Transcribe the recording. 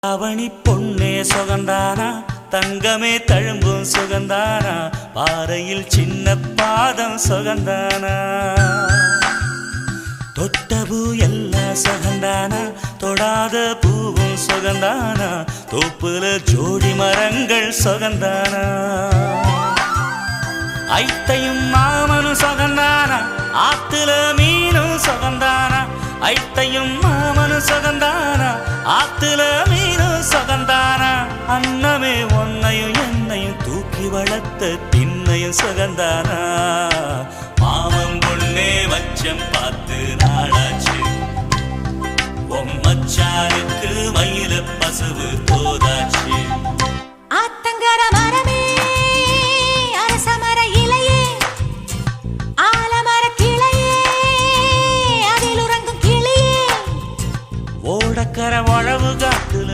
அவனி பொன்னே சுகந்தானா, தங்கமே தழும்பும் சுகந்தானா, பாறையில் சின்ன பாதம் சுகந்தானா, தொட்ட பூ எல்லாம் சுகந்தானா, தொடாத பூவும் சுகந்தானா, தோப்புல ஜோடி மரங்கள் சுகந்தானா, ஐத்தையும் மாமனும் சுகந்தானா, ஆத்துல மீனும் சுகந்தானா, ஐத்தையும் மாமனும் சுகந்தானா, ஆத்துல மீனும் சுகந்தானா, அன்னமே ஒன்னையும் என்னையும் தூக்கி வளர்த்த திண்ணையும் சுகந்தானா, மாமன் பொண்ணே வச்சம் பார்த்து நாளாச்சு, மச்சானுக்கு மயில